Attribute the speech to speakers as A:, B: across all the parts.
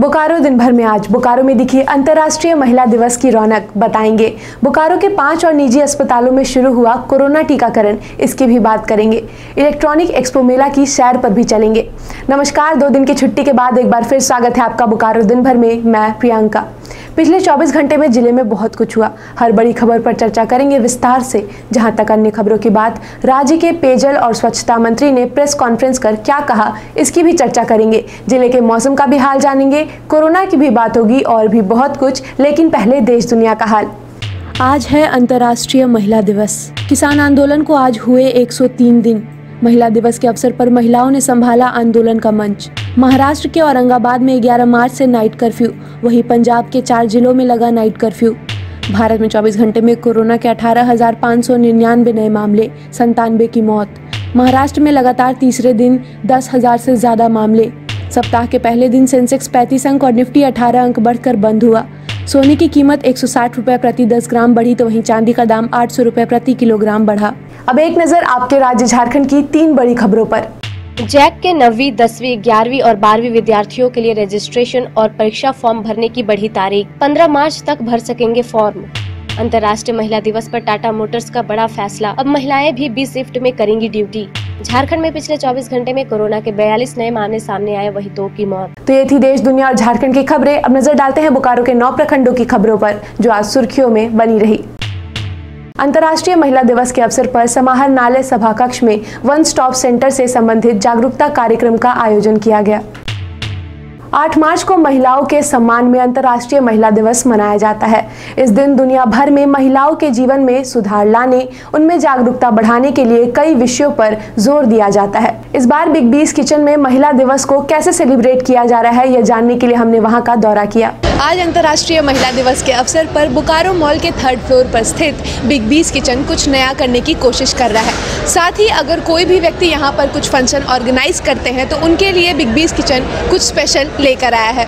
A: बोकारो दिन भर में आज बोकारो में दिखी अंतर्राष्ट्रीय महिला दिवस की रौनक, बताएंगे बोकारो के 5 और निजी अस्पतालों में शुरू हुआ कोरोना टीकाकरण, इसकी भी बात करेंगे। इलेक्ट्रॉनिक एक्सपो मेला की सैर पर भी चलेंगे। नमस्कार, 2 दिन की छुट्टी के बाद एक बार फिर स्वागत है आपका बोकारो दिन भर में। मैं प्रियंका। पिछले 24 घंटे में जिले में बहुत कुछ हुआ। हर बड़ी खबर पर चर्चा करेंगे विस्तार से। जहां तक अन्य खबरों की बात, राज्य के पेयजल और स्वच्छता मंत्री ने प्रेस कॉन्फ्रेंस कर क्या कहा, इसकी भी चर्चा करेंगे। जिले के मौसम का भी हाल जानेंगे, कोरोना की भी बात होगी और भी बहुत कुछ। लेकिन पहले देश दुनिया का हाल। आज है अंतर्राष्ट्रीय महिला दिवस। किसान आंदोलन को आज हुए 103 दिन। महिला दिवस के अवसर पर महिलाओं ने संभाला आंदोलन का मंच। महाराष्ट्र के औरंगाबाद में 11 मार्च से नाइट कर्फ्यू, वहीं पंजाब के 4 जिलों में लगा नाइट कर्फ्यू। भारत में 24 घंटे में कोरोना के 18,599 नए मामले, 97 की मौत। महाराष्ट्र में लगातार तीसरे दिन 10,000 से ज्यादा मामले। सप्ताह के पहले दिन सेंसेक्स 35 अंक और निफ्टी 18 अंक बढ़कर बंद हुआ। सोने की कीमत 160 रुपए प्रति 10 ग्राम बढ़ी, तो वहीं चांदी का दाम 800 रुपए प्रति किलोग्राम बढ़ा। अब एक नजर आपके राज्य झारखंड की 3 बड़ी खबरों पर।
B: जैक के 9वीं, 10वीं, 11वीं और 12वीं विद्यार्थियों के लिए रजिस्ट्रेशन और परीक्षा फॉर्म भरने की बढ़ी तारीख। 15 मार्च तक भर सकेंगे फॉर्म। अंतर्राष्ट्रीय महिला दिवस पर टाटा मोटर्स का बड़ा फैसला, अब महिलाएं भी 20 शिफ्ट में करेंगी ड्यूटी। झारखंड में पिछले 24 घंटे में कोरोना के 42 नए मामले सामने आए, वही 2 की मौत।
A: तो ये थी देश, दुनिया और झारखंड की खबरें। अब नजर डालते हैं बोकारो के 9 प्रखंडों की खबरों पर, जो आज सुर्खियों में बनी रही। अंतर्राष्ट्रीय महिला दिवस के अवसर पर समाहरणालय सभा कक्ष में वन स्टॉप सेंटर से संबंधित जागरूकता कार्यक्रम का आयोजन किया गया। 8 मार्च को महिलाओं के सम्मान में अंतर्राष्ट्रीय महिला दिवस मनाया जाता है। इस दिन दुनिया भर में महिलाओं के जीवन में सुधार लाने, उनमें जागरूकता बढ़ाने के लिए कई विषयों पर जोर दिया जाता है। इस बार बिग बीज किचन में महिला दिवस को कैसे सेलिब्रेट किया जा रहा है, यह जानने के लिए हमने वहां का दौरा किया। आज अंतर्राष्ट्रीय महिला दिवस के अवसर पर बोकारो मॉल के 3rd फ्लोर पर स्थित बिग बीज किचन कुछ नया करने की कोशिश कर रहा है। साथ ही अगर कोई भी व्यक्ति यहाँ पर कुछ फंक्शन ऑर्गेनाइज करते हैं तो उनके लिए बिग बीज किचन कुछ स्पेशल लेकर आया है।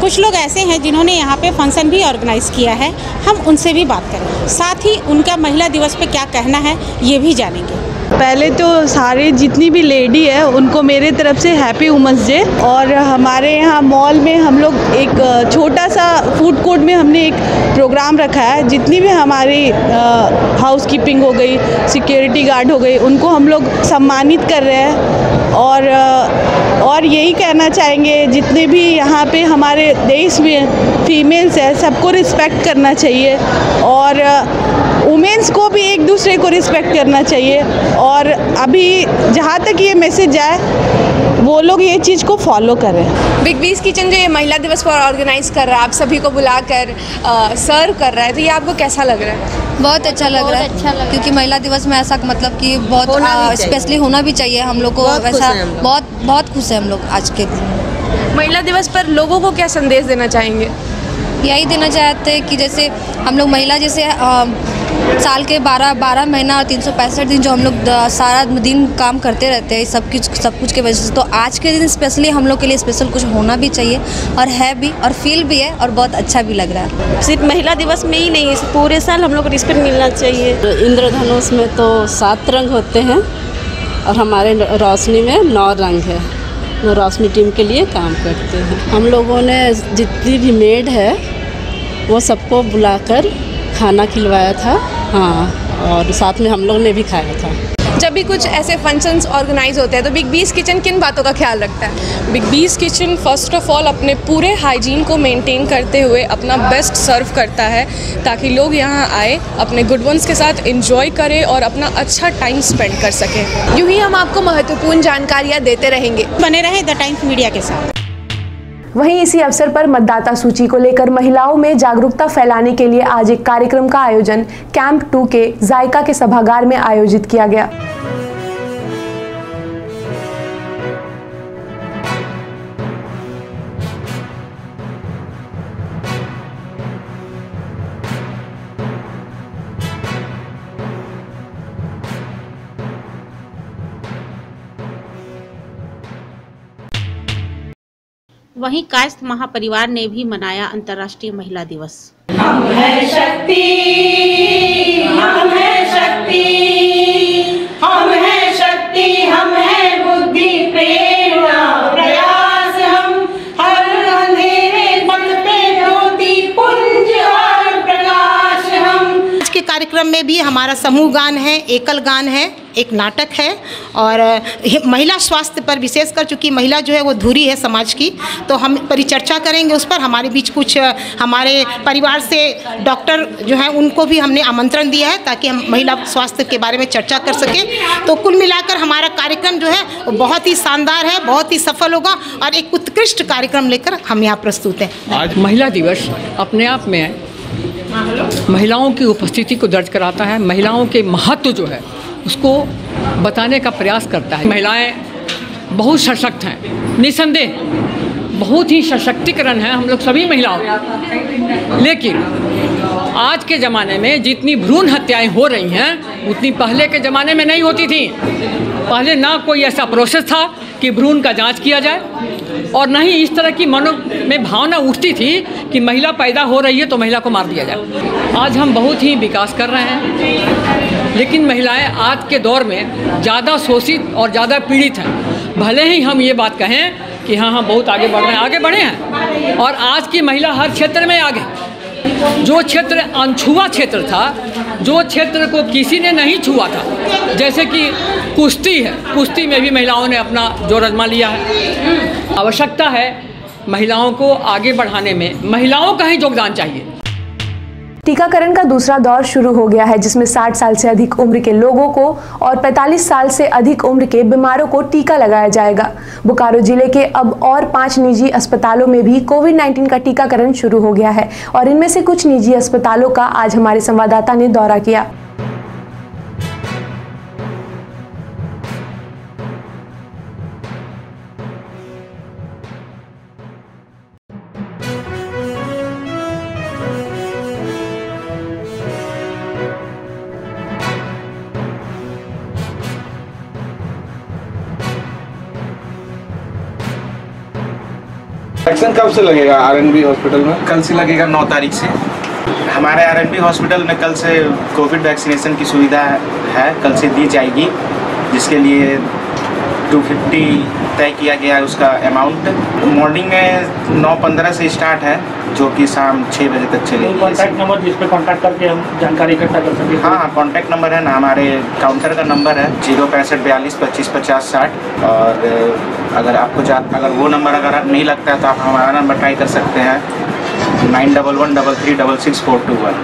C: कुछ लोग ऐसे हैं जिन्होंने यहाँ पे फंक्शन भी ऑर्गेनाइज किया है, हम उनसे भी बात करें। साथ ही उनका महिला दिवस पे क्या कहना है ये भी जानेंगे।
D: पहले तो सारे जितनी भी लेडी है उनको मेरे तरफ से हैप्पी वुमेंस डे। और हमारे यहाँ मॉल में हम लोग एक छोटा सा फूड कोर्ट में हमने एक प्रोग्राम रखा है। जितनी भी हमारी हाउस कीपिंग हो गई, सिक्योरिटी गार्ड हो गई, उनको हम लोग सम्मानित कर रहे हैं। और यही कहना चाहेंगे, जितने भी यहाँ पे हमारे देश में फीमेल्स है सबको रिस्पेक्ट करना चाहिए और वुमेन्स को भी एक दूसरे को रिस्पेक्ट करना चाहिए। और अभी जहाँ तक ये मैसेज जाए वो लोग ये चीज़ को फॉलो करें।
A: बिग बीज किचन जो ये महिला दिवस पर ऑर्गेनाइज कर रहा है, आप सभी को बुलाकर सर्व कर रहा है, तो ये आपको कैसा लग रहा है?
E: बहुत अच्छा लग रहा है, क्योंकि महिला दिवस में ऐसा मतलब कि बहुत स्पेशली होना भी चाहिए हम लोग को। वैसा बहुत खुश है हम लोग आज के दिन।
A: महिला दिवस पर लोगों को क्या संदेश देना चाहेंगे?
E: यही देना चाहते हैं कि जैसे हम लोग महिला जैसे साल के 12 महीना और 365 दिन जो हम लोग सारा दिन काम करते रहते हैं सब कुछ के वजह से, तो आज के दिन स्पेशली हम लोग के लिए स्पेशल कुछ होना भी चाहिए और है भी, और फील भी है और बहुत अच्छा भी लग रहा है।
F: सिर्फ महिला दिवस में ही नहीं, पूरे साल हम लोग को रिस्पेक्ट मिलना चाहिए। इंद्रधनुष में तो 7 रंग होते हैं और हमारे रोशनी में 9 रंग है। रोशनी टीम के लिए काम करते हैं। हम लोगों ने जितनी भी मेड है वो सबको बुलाकर खाना खिलवाया था। हाँ, और साथ में हम लोग ने भी खाया था।
A: जब भी कुछ ऐसे फंक्शंस ऑर्गेनाइज होते हैं तो बिग बीज किचन किन बातों का ख्याल रखता है?
G: बिग बीज किचन फर्स्ट ऑफ ऑल अपने पूरे हाइजीन को मेंटेन करते हुए अपना बेस्ट सर्व करता है, ताकि लोग यहाँ आए, अपने गुड वंस के साथ एंजॉय करें और अपना अच्छा टाइम स्पेंड कर सकें।
A: यूँ ही हम आपको महत्वपूर्ण जानकारियाँ देते रहेंगे।
C: बने रहे द टाइम्स मीडिया के साथ।
A: वहीं इसी अवसर पर मतदाता सूची को लेकर महिलाओं में जागरूकता फैलाने के लिए आज एक कार्यक्रम का आयोजन कैंप 2 के जायका के सभागार में आयोजित किया गया।
C: वहीं कायस्थ महापरिवार ने भी मनाया अंतर्राष्ट्रीय महिला दिवस।
H: हम हैं शक्ति, हम हैं शक्ति, हम हैं शक्ति, हम हैं बुद्धि, प्रेरणा, प्रयास, हम हर अंधेरे
I: कार्यक्रम में भी हमारा समूह गान है, एकल गान है, एक नाटक है और महिला स्वास्थ्य पर विशेषकर, चूँकि महिला जो है वो धुरी है समाज की, तो हम परिचर्चा करेंगे उस पर। हमारे बीच कुछ हमारे परिवार से डॉक्टर जो हैं उनको भी हमने आमंत्रण दिया है ताकि हम महिला स्वास्थ्य के बारे में चर्चा कर सकें। तो कुल मिलाकर हमारा कार्यक्रम जो है वो बहुत ही शानदार है, बहुत ही सफल होगा और एक उत्कृष्ट कार्यक्रम लेकर हम यहाँ प्रस्तुत हैं।
J: आज महिला दिवस अपने आप में महिलाओं की उपस्थिति को दर्ज कराता है, महिलाओं के महत्व जो है उसको बताने का प्रयास करता है। महिलाएं बहुत सशक्त हैं, निसंदेह बहुत ही सशक्तिकरण है हम लोग सभी महिलाओं। लेकिन आज के ज़माने में जितनी भ्रूण हत्याएं हो रही हैं उतनी पहले के ज़माने में नहीं होती थी। पहले ना कोई ऐसा प्रोसेस था कि भ्रूण का जांच किया जाए और न ही इस तरह की मनो में भावना उठती थी कि महिला पैदा हो रही है तो महिला को मार दिया जाए। आज हम बहुत ही विकास कर रहे हैं, लेकिन महिलाएं आज के दौर में ज़्यादा शोषित और ज़्यादा पीड़ित हैं। भले ही हम ये बात कहें कि हाँ बहुत आगे बढ़ रहे हैं, आगे बढ़े हैं और आज की महिला हर क्षेत्र में आगे। जो क्षेत्र अनछुआ क्षेत्र था, जो क्षेत्र को किसी ने नहीं छुआ था, जैसे कि कुश्ती है, कुश्ती में भी महिलाओं ने अपना जोर आजमा लिया है। आवश्यकता है महिलाओं को आगे बढ़ाने में, महिलाओं का ही योगदान चाहिए।
A: टीकाकरण का दूसरा दौर शुरू हो गया है, जिसमें 60 साल से अधिक उम्र के लोगों को और 45 साल से अधिक उम्र के बीमारों को टीका लगाया जाएगा। बोकारो जिले के अब और 5 निजी अस्पतालों में भी कोविड-19 का टीकाकरण शुरू हो गया है और इनमें से कुछ निजी अस्पतालों का आज हमारे संवाददाता ने दौरा किया।
K: वैक्सीन कब से लगेगा आरएनबी हॉस्पिटल में?
L: कल से लगेगा 9 तारीख से। हमारे आरएनबी हॉस्पिटल में कल से कोविड वैक्सीनेशन की सुविधा है, कल से दी जाएगी, जिसके लिए 250 तय किया गया है उसका अमाउंट। मॉर्निंग में 9:15 से स्टार्ट है, जो कि शाम 6 बजे तक चलेगी।
M: कॉन्टैक्ट नंबर जिस पे कॉन्टैक्ट करके हम जानकारी इकट्ठा कर सकें?
L: हाँ, कॉन्टैक्ट नंबर है ना, हमारे काउंटर का नंबर है 065 42 25 50 60। और अगर वो नंबर अगर नहीं लगता है तो आप हमारा नंबर ट्राई कर सकते हैं 9113366421।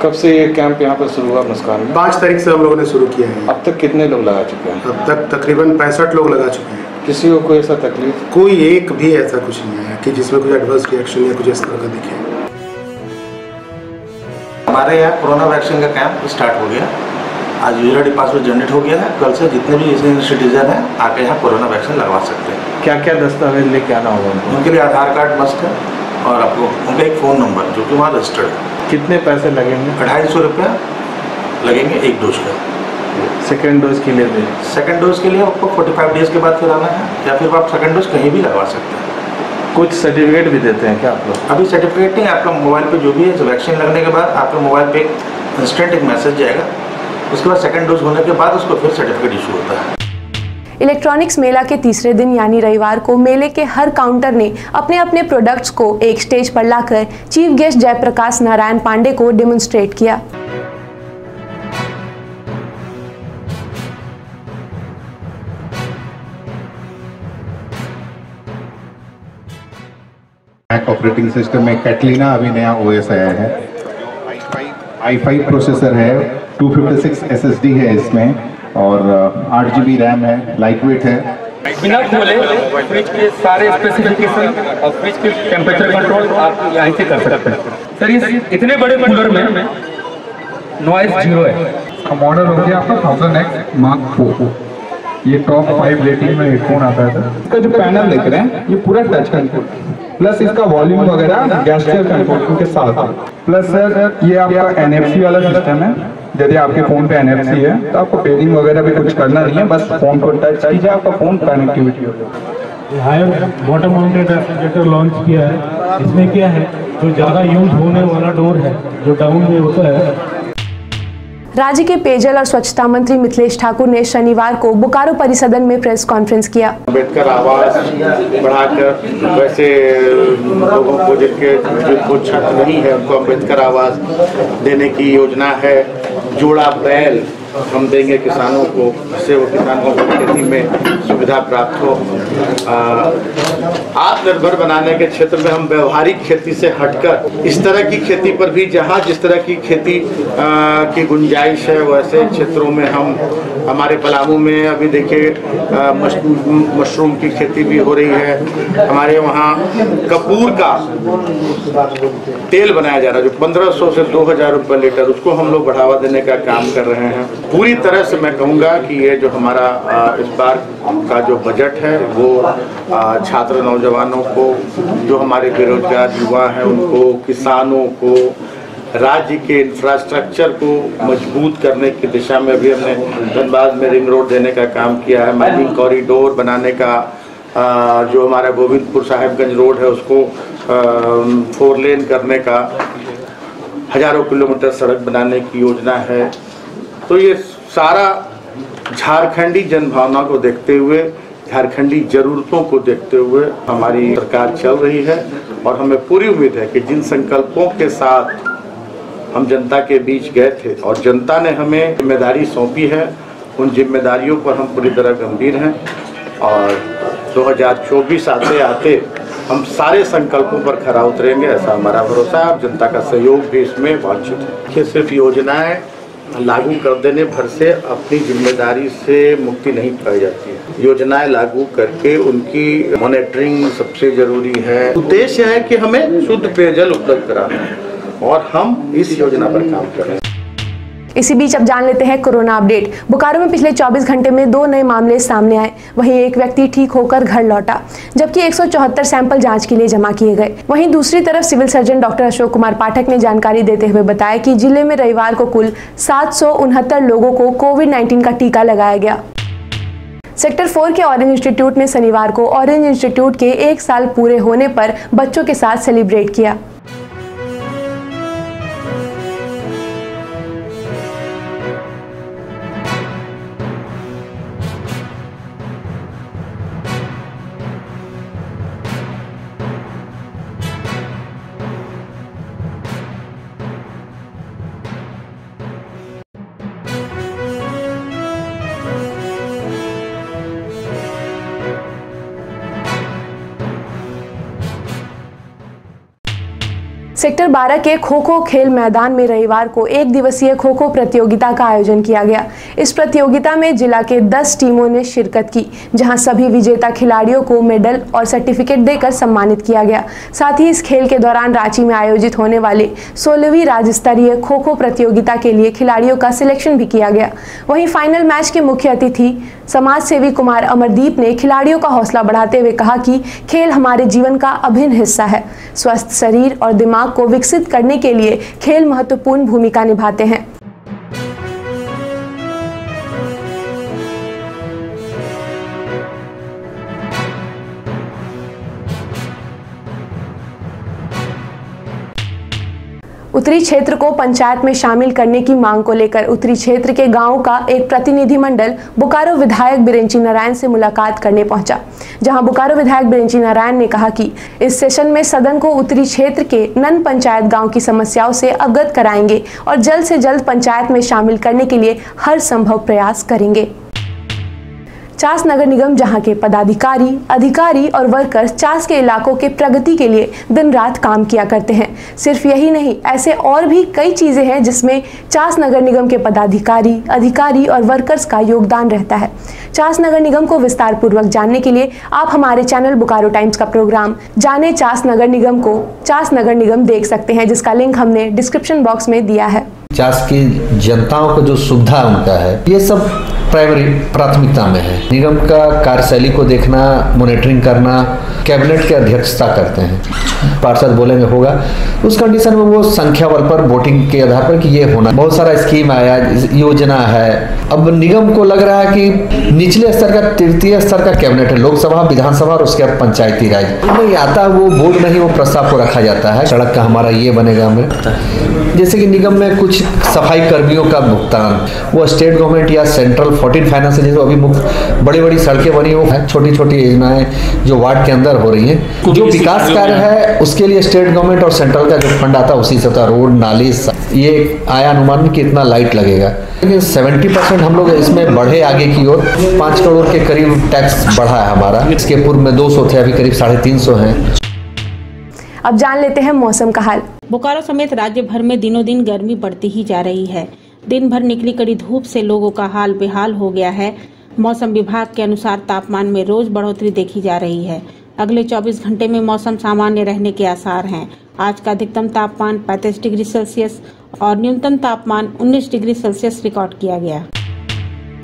K: कब से ये कैंप यहाँ पर शुरू हुआ मुस्कान में?
N: 5 तारीख से हम लोगों ने शुरू किया है।
K: अब तक कितने लोग लगा चुके हैं?
N: अब तक तकरीबन 65 लोग लगा चुके हैं।
K: किसी को कोई ऐसा तकलीफ?
N: कोई एक भी ऐसा कुछ नहीं है कि जिसमें कुछ एडवर्स रिएक्शन या कुछ इस तरह का दिखे।
O: हमारे यहाँ कोरोना वैक्सीन का कैंप स्टार्ट हो गया। आज यूजर आईडी पासवर्ड जनरेट हो गया है। कल से जितने भी सीनियर सिटीजन हैं आके यहाँ कोरोना वैक्सीन लगवा सकते हैं।
K: क्या क्या दस्तावेज लेके आना होगा उनको?
O: उनके लिए आधार कार्ड मस्ट है और आपको उनका एक फ़ोन नंबर जो कि वहाँ रजिस्टर्ड है।
K: कितने पैसे लगेंगे?
O: 250 रुपया लगेंगे एक डोज का।
K: सेकेंड डोज के लिए?
O: सेकेंड डोज के लिए आपको 45 डेज़ के बाद फिर आना है, या फिर आप सेकेंड डोज कहीं भी लगवा सकते हैं।
K: कुछ सर्टिफिकेट भी देते हैं क्या आप लोग?
O: अभी सर्टिफिकेट नहीं, आपका मोबाइल पे जो भी है, वैक्सीन लगने के बाद आपके मोबाइल पे इंस्टेंट एक मैसेज जाएगा, उसके बाद सेकेंड डोज होने के बाद उसको फिर सर्टिफिकेट इशू होता है।
A: इलेक्ट्रॉनिक्स मेला के तीसरे दिन यानी रविवार को मेले के हर काउंटर ने अपने अपने प्रोडक्ट्स को एक स्टेज पर लाकर चीफ गेस्ट जयप्रकाश नारायण पांडे को डेमोन्स्ट्रेट किया।
P: ऑपरेटिंग सिस्टम में कैटलीना अभी नया OS आया है। i5 प्रोसेसर है, 256 SSD है इसमें और 8 GB रैम है, लाइट वेट है।
M: बिना खोले फ्रिज के सारे स्पेसिफिकेशन और फ्रिज के टेम्परेचर कंट्रोल आप यहाँ से कर सकते हैं। सर ये इतने बड़े कूलर में नॉइज 0 है।
Q: इसका मॉडल हो गया आपका 1000X Mark 4। ये टॉप 5 रेटिंग में हेडफोन आता है सर। इसका जो पैनल देख रहे हैं ये पूरा टच कंट्रोल, प्लस इसका वॉल्यूम वगैरह गेस्चर कंट्रोल के साथ है। प्लस सर ये आपका NFC वाला सिस्टम है। यदि आपके फ़ोन पे NFC है तो आपको पेडिंग वगैरह भी कुछ करना नहीं है, बस फ़ोन को टच कीजिए, आपका फ़ोन कनेक्टिविटी हो जाएगा।
R: Haier bottom mounted refrigerator launch किया है। इसमें क्या है, जो ज़्यादा यूज होने वाला डोर है जो डाउन में होता है।
A: राज्य के पेयजल और स्वच्छता मंत्री मिथिलेश ठाकुर ने शनिवार को बोकारो परिसदन में प्रेस कॉन्फ्रेंस किया।
S: अम्बेडकर आवास बढ़ाकर वैसे लोगों को जिनको छत नहीं है उनको अम्बेडकर आवास देने की योजना है। जोड़ा बैल हम देंगे किसानों को, जिससे वो किसानों को खेती में सुविधा प्राप्त हो। आत्मनिर्भर बनाने के क्षेत्र में हम व्यवहारिक खेती से हटकर इस तरह की खेती पर भी, जहाँ जिस तरह की खेती की गुंजाइश है वैसे क्षेत्रों में हमारे पलामू में अभी देखिए मशरूम की खेती भी हो रही है। हमारे वहाँ कपूर का तेल बनाया जा रहा है जो 1500 से 2000 रुपये लीटर, उसको हम लोग बढ़ावा देने का काम कर रहे हैं। पूरी तरह से मैं कहूँगा कि ये जो हमारा इस बार का जो बजट है वो छात्र नौजवानों को, जो हमारे बेरोजगार युवा हैं उनको, किसानों को, राज्य के इंफ्रास्ट्रक्चर को मजबूत करने की दिशा में भी हमने धनबाद में रिंग रोड देने का काम किया है। माइनिंग कॉरिडोर बनाने का, जो हमारा गोविंदपुर साहिबगंज रोड है उसको 4 लेन करने का, हजारों किलोमीटर सड़क बनाने की योजना है। तो ये सारा झारखंडी जनभावना को देखते हुए, झारखंडी ज़रूरतों को देखते हुए हमारी सरकार चल रही है और हमें पूरी उम्मीद है कि जिन संकल्पों के साथ हम जनता के बीच गए थे और जनता ने हमें जिम्मेदारी सौंपी है, उन जिम्मेदारियों पर हम पूरी तरह गंभीर हैं और 2024 आते आते हम सारे संकल्पों पर खरा उतरेंगे, ऐसा हमारा भरोसा है। जनता का सहयोग भी इसमें वांछित है कि सिर्फ योजनाएं लागू कर देने भर से अपनी जिम्मेदारी से मुक्ति नहीं पाई जाती है। योजनाएं लागू करके उनकी मॉनिटरिंग सबसे जरूरी है। उद्देश्य है कि हमें शुद्ध पेयजल उपलब्ध कराना है और हम इस योजना पर काम कर रहे हैं।
A: इसी बीच अब जान लेते हैं कोरोना अपडेट। बोकारो में पिछले 24 घंटे में 2 नए मामले सामने आए। वहीं एक व्यक्ति ठीक होकर घर लौटा, जबकि 174 सैंपल जांच के लिए जमा किए गए। वहीं दूसरी तरफ civil surgeon doctor Ashok Kumar Pathak ने जानकारी देते हुए बताया कि जिले में रविवार को कुल 769 लोगों को कोविड-19 का टीका लगाया गया। सेक्टर 4 के ऑरेंज इंस्टीट्यूट ने शनिवार को ऑरेंज इंस्टीट्यूट के 1 साल पूरे होने पर बच्चों के साथ सेलिब्रेट किया। सेक्टर 12 के खो खो खेल मैदान में रविवार को 1 दिवसीय खो खो प्रतियोगिता का आयोजन किया गया। इस प्रतियोगिता में जिला के 10 टीमों ने शिरकत की, जहां सभी विजेता खिलाड़ियों को मेडल और सर्टिफिकेट देकर सम्मानित किया गया। साथ ही इस खेल के दौरान रांची में आयोजित होने वाले 16वीं राज्य स्तरीय खो खो प्रतियोगिता के लिए खिलाड़ियों का सिलेक्शन भी किया गया। वहीं फाइनल मैच के मुख्य अतिथि समाज सेवी कुमार अमरदीप ने खिलाड़ियों का हौसला बढ़ाते हुए कहा कि खेल हमारे जीवन का अभिन्न हिस्सा है। स्वस्थ शरीर और दिमाग को विकसित करने के लिए खेल महत्वपूर्ण भूमिका निभाते हैं। उत्तरी क्षेत्र को पंचायत में शामिल करने की मांग को लेकर उत्तरी क्षेत्र के गांवों का एक प्रतिनिधिमंडल बोकारो विधायक बिरेंची नारायण से मुलाकात करने पहुंचा, जहां बोकारो विधायक बिरेंची नारायण ने कहा कि इस सेशन में सदन को उत्तरी क्षेत्र के नन पंचायत गांव की समस्याओं से अवगत कराएंगे और जल्द से जल्द पंचायत में शामिल करने के लिए हर संभव प्रयास करेंगे। चास नगर निगम जहां के पदाधिकारी, अधिकारी और वर्कर्स चास के इलाकों के प्रगति के लिए दिन रात काम किया करते हैं। सिर्फ यही नहीं, ऐसे और भी कई चीजें हैं जिसमें चास नगर निगम के पदाधिकारी, अधिकारी और वर्कर्स का योगदान रहता है। चास नगर निगम को विस्तार पूर्वक जानने के लिए आप हमारे चैनल बोकारो टाइम्स का प्रोग्राम जाने चास नगर निगम को चास नगर निगम देख सकते हैं, जिसका लिंक हमने डिस्क्रिप्शन बॉक्स में दिया है।
T: चास की जनताओं को जो सुविधा उनका है, ये सब प्राइमरी प्राथमिकता में है। निगम का कार्यशैली को देखना, मॉनिटरिंग करना, कैबिनेट की अध्यक्षता करते हैं। पार्षद बोलेंगे होगा, उस कंडीशन में वो संख्या बल पर वोटिंग के आधार पर कि ये होना। बहुत सारा स्कीम आया, योजना है। अब निगम को लग रहा है कि निचले स्तर का, तृतीय स्तर का कैबिनेट है, लोकसभा, विधानसभा और उसके बाद पंचायती राज में आता, वो बोर्ड नहीं, वो प्रस्ताव को रखा जाता है। सड़क का हमारा ये बनेगा, हमें जैसे कि निगम में कुछ सफाई कर्मियों का भुगतान वो स्टेट गवर्नमेंट या सेंट्रल 14 फाइनेंस जैसे अभी मुख्य बड़ी बड़ी सड़कें बनी वो है, छोटी छोटी योजनाएं जो वार्ड के अंदर हो रही हैं। जो विकास कार्य है उसके लिए स्टेट गवर्नमेंट और सेंट्रल का जो फंड आता है उसी से होता है। रोड नाली ये आया अनुमान कि इतना लाइट लगेगा, लेकिन 70% हम लोग इसमें बढ़े आगे की ओर। 5 करोड़ के करीब टैक्स बढ़ा है हमारा। इसके पूर्व में 200 थे, अभी करीब 350 हैं।
A: अब जान लेते हैं मौसम का हाल।
C: बोकारो समेत राज्य भर में दिनों दिन गर्मी बढ़ती ही जा रही है। दिन भर निकली कड़ी धूप से लोगों का हाल बेहाल हो गया है। मौसम विभाग के अनुसार तापमान में रोज बढ़ोतरी देखी जा रही है। अगले 24 घंटे में मौसम सामान्य रहने के आसार हैं। आज का अधिकतम तापमान 35 डिग्री सेल्सियस और न्यूनतम तापमान 19 डिग्री सेल्सियस रिकॉर्ड किया गया।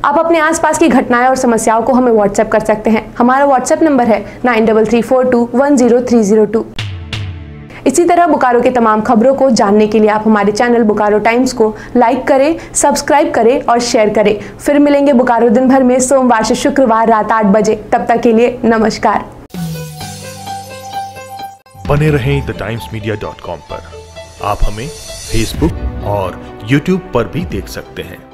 A: आप अपने आसपास की घटनाएं और समस्याओं को हमें व्हाट्सएप कर सकते हैं। हमारा व्हाट्सएप नंबर है 9334210302। इसी तरह बोकारो के तमाम खबरों को जानने के लिए आप हमारे चैनल बोकारो टाइम्स को लाइक करें, सब्सक्राइब करें और शेयर करें। फिर मिलेंगे बोकारो दिन भर में सोमवार से शुक्रवार रात 8 बजे। तब तक के लिए नमस्कार।
U: बने रहें thetimesmedia.com पर। आप हमें फेसबुक और यूट्यूब पर भी देख सकते हैं।